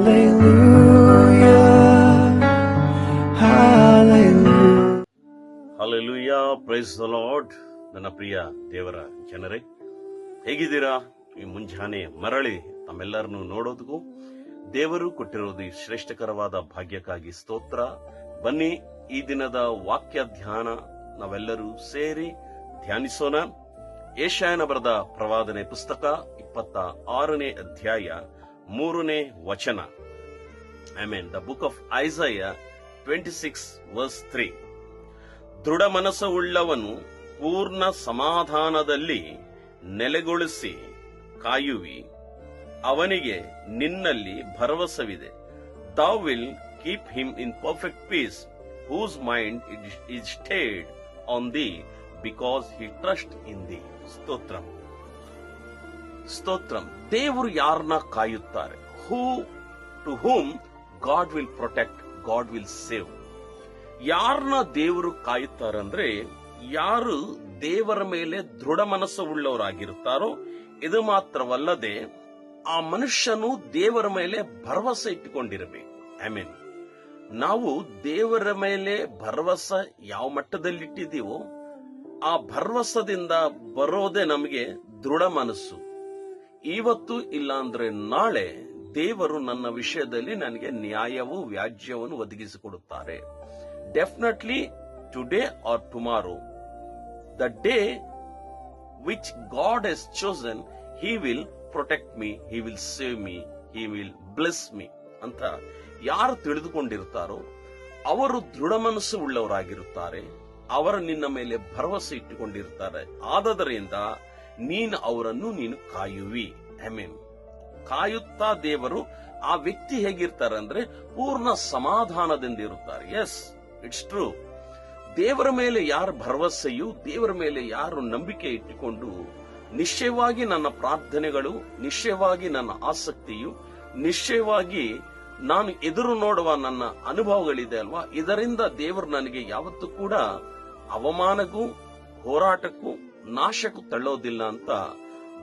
Hallelujah, praise the Lord. ನನ್ನ ಪ್ರಿಯ ದೇವರ ಜನರೇ, ಹೇಗಿದ್ದೀರಾ? ಈ ಮುಂಜಾನೆ ಮರಳಿ ತಮ್ಮೆಲ್ಲರನ್ನು ನೋಡೋದಕ್ಕೂ ದೇವರು ಕೊಟ್ಟಿರೋದು ಈ ಶ್ರೇಷ್ಠಕರವಾದ ಭಾಗ್ಯಕ್ಕಾಗಿ ಸ್ತೋತ್ರ. ಬನ್ನಿ, ಈ ದಿನದ ವಾಕ್ಯ ಧ್ಯಾನ ನಾವೆಲ್ಲರೂ ಸೇರಿ ಧ್ಯಾನಿಸೋಣ. ಯೆಶಾಯನ ಬರೆದ ಪ್ರವಾದನೆ ಪುಸ್ತಕ 26ನೇ ಅಧ್ಯಾಯ 3ನೇ ವಚನ. Amen. The book of Isaiah 26:3. ದೃಢ ಮನಸ್ಸುಳ್ಳವನು ಪೂರ್ಣ ಸಮಾಧಾನದಲ್ಲಿ ನೆಲೆಗೊಳಿಸಿ ಕಾಯುವಿ, ಅವನಿಗೆ ನಿನ್ನಲ್ಲಿ ಭರವಸವಿದೆ. Thou will keep him in perfect peace, whose mind is stayed on thee, because he trusts in thee. Stotram ಸ್ತೋತ್ರಂ. ದೇವರು ಯಾರನ್ನ ಕಾಯುತ್ತಾರೆ? To whom God will protect, God will save. ಯಾರನ್ನ ದೇವರು ಕಾಯುತ್ತಾರೆ ಅಂದ್ರೆ, ಯಾರು ದೇವರ ಮೇಲೆ ದೃಢ ಮನಸ್ಸು ಉಳ್ಳವರಾಗಿರುತ್ತಾರೋ, ಇದು ಮಾತ್ರವಲ್ಲದೆ ಆ ಮನುಷ್ಯನು ದೇವರ ಮೇಲೆ ಭರವಸೆ ಇಟ್ಟುಕೊಂಡಿರಬೇಕು. ಆಮೆನ್. ನಾವು ದೇವರ ಮೇಲೆ ಭರವಸೆ ಯಾವ ಮಟ್ಟದಲ್ಲಿಟ್ಟಿದ್ದೀವೋ ಆ ಭರವಸದಿಂದ ಬರೋದೇ ನಮಗೆ ದೃಢ ಮನಸ್ಸು. ಇವತ್ತು ಇಲ್ಲ ಅಂದ್ರೆ ನಾಳೆ ದೇವರು ನನ್ನ ವಿಷಯದಲ್ಲಿ ನನಗೆ ನ್ಯಾಯವು ವ್ಯಾಜ್ಯವನ್ನು ಒದಗಿಸಿಕೊಡುತ್ತಾರೆ. Definitely today or tomorrow, the day which God has chosen, he will protect me, he will save me, he will bless me ಅಂತ ಯಾರು ತಿಳಿದುಕೊಂಡಿರ್ತಾರೋ ಅವರು ದೃಢ ಮನಸ್ಸು ಉಳ್ಳವರಾಗಿರುತ್ತಾರೆ. ಅವರು ನಿನ್ನ ಮೇಲೆ ಭರವಸೆ ಇಟ್ಟುಕೊಂಡಿರ್ತಾರೆ. ಆದದರಿಂದ ಅವರನ್ನು ನೀನು ಕಾಯುವಿ. ಆಮೆನ್. ಕಾಯುತ್ತಾ ದೇವರು ಆ ವ್ಯಕ್ತಿ ಹೇಗಿರ್ತಾರೆ ಅಂದ್ರೆ ಪೂರ್ಣ ಸಮಾಧಾನದಿಂದ ಇರುತ್ತಾರೆ. Yes, it's true. ದೇವರ ಮೇಲೆ ಯಾರ ಭರವಸೆಯು, ದೇವರ ಮೇಲೆ ಯಾರು ನಂಬಿಕೆ ಇಟ್ಟುಕೊಂಡು ನಿಶ್ಚಯವಾಗಿ ನನ್ನ ಪ್ರಾರ್ಥನೆಗಳು, ನಿಶ್ಚಯವಾಗಿ ನನ್ನ ಆಸಕ್ತಿಯು, ನಿಶ್ಚಯವಾಗಿ ನಾನು ಎದುರು ನೋಡುವ ನನ್ನ ಅನುಭವಗಳಿದೆ ಅಲ್ವಾ, ಇದರಿಂದ ದೇವರು ನನಗೆ ಯಾವತ್ತೂ ಕೂಡ ಅವಮಾನಕ್ಕೂ ಹೋರಾಟಕ್ಕೂ ನಾಶಕ್ಕೂ ತಳ್ಳೋದಿಲ್ಲ ಅಂತ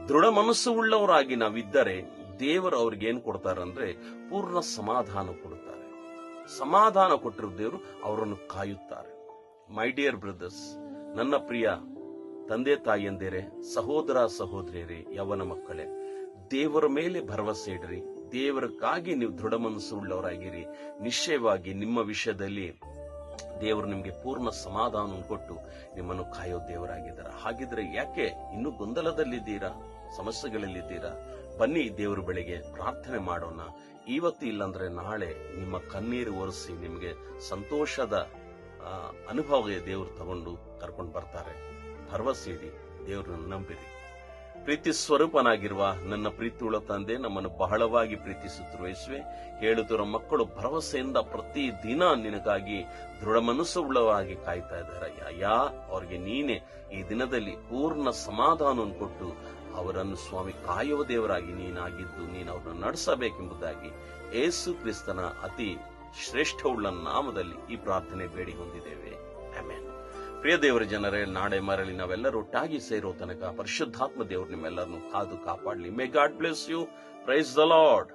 ದೃಢ ಮನಸ್ಸು ಉಳ್ಳವರಾಗಿ ನಾವಿದ್ದರೆ ದೇವರು ಅವ್ರಿಗೆ ಏನ್ ಕೊಡ್ತಾರಂದ್ರೆ ಪೂರ್ಣ ಸಮಾಧಾನ ಕೊಡುತ್ತಾರೆ. ಸಮಾಧಾನ ಕೊಟ್ಟಿರೋ ದೇವರು ಅವರನ್ನು ಕಾಯುತ್ತಾರೆ. ಮೈ ಡಿಯರ್ ಬ್ರದರ್ಸ್, ನನ್ನ ಪ್ರಿಯ ತಂದೆ ತಾಯಿಯಂದಿರೇ, ಸಹೋದರ ಸಹೋದರಿಯರೇ, ಯವನ ಮಕ್ಕಳೇ, ದೇವರ ಮೇಲೆ ಭರವಸೆ ಇಡ್ರಿ. ದೇವರಕ್ಕಾಗಿ ನೀವು ದೃಢ ಮನಸ್ಸು ಉಳ್ಳವರಾಗಿರಿ. ನಿಶ್ಚಯವಾಗಿ ನಿಮ್ಮ ವಿಷಯದಲ್ಲಿ ದೇವರು ನಿಮಗೆ ಪೂರ್ಣ ಸಮಾಧಾನವನ್ನು ಕೊಟ್ಟು ನಿಮ್ಮನ್ನು ಕಾಯೋ ದೇವರಾಗಿದ್ದಾರೆ. ಹಾಗಿದ್ರೆ ಯಾಕೆ ಇನ್ನೂ ಗೊಂದಲದಲ್ಲಿದ್ದೀರಾ, ಸಮಸ್ಯೆಗಳಲ್ಲಿದ್ದೀರಾ? ಬನ್ನಿ, ದೇವರ ಬಳಿಗೆ ಪ್ರಾರ್ಥನೆ ಮಾಡೋಣ. ಇವತ್ತು ಇಲ್ಲಾಂದ್ರೆ ನಾಳೆ ನಿಮ್ಮ ಕಣ್ಣೀರು ಒರೆಸಿ ನಿಮಗೆ ಸಂತೋಷದ ಅನುಭವ ದೇವರು ತಗೊಂಡು ಕರ್ಕೊಂಡು ಬರ್ತಾರೆ. ಭರವಸೆ ಇಡಿ, ದೇವರನ್ನು ನಂಬಿರಿ. ಪ್ರೀತಿ ಸ್ವರೂಪನಾಗಿರುವ ನನ್ನ ಪ್ರೀತಿಯುಳ್ಳ ತಂದೆ, ನಮ್ಮನ್ನು ಬಹಳವಾಗಿ ಪ್ರೀತಿಸುತ್ತಿರುವ ಯೇಸುವೆ, ಹೇಳುತ್ತಿರುವ ಮಕ್ಕಳು ಭರವಸೆಯಿಂದ ಪ್ರತಿ ದಿನ ನಿನಗಾಗಿ ದೃಢ ಮನಸ್ಸುಳ್ಳವಾಗಿ ಕಾಯ್ತಾ ಇದ್ದಾರೆ. ಯಾ ಅವ್ರಿಗೆ ನೀನೆ ಈ ದಿನದಲ್ಲಿ ಪೂರ್ಣ ಸಮಾಧಾನವನ್ನು ಕೊಟ್ಟು ಅವರನ್ನು ಸ್ವಾಮಿ ಕಾಯುವ ದೇವರಾಗಿ ನೀನಾಗಿದ್ದು ನೀನು ಅವರನ್ನು ನಡೆಸಬೇಕೆಂಬುದಾಗಿ ಯೇಸು ಕ್ರಿಸ್ತನ ಅತಿ ಶ್ರೇಷ್ಠವುಳ್ಳ ನಾಮದಲ್ಲಿ ಈ ಪ್ರಾರ್ಥನೆ ಬೇಡಿ ಹೊಂದಿದ್ದೇವೆ. ಆಮೆನ್. ಪ್ರಿಯ ದೇವರ ಜನರೇ, ನಾಳೆ ಮರಳಿ ನಾವೆಲ್ಲರೂ ಒಟ್ಟಾಗಿ ಸೇರೋ ತನಕ ಪರಿಶುದ್ಧಾತ್ಮ ದೇವರು ನಿಮ್ಮೆಲ್ಲರನ್ನು ಕಾದು ಕಾಪಾಡಲಿ. May God bless you. Praise the lord.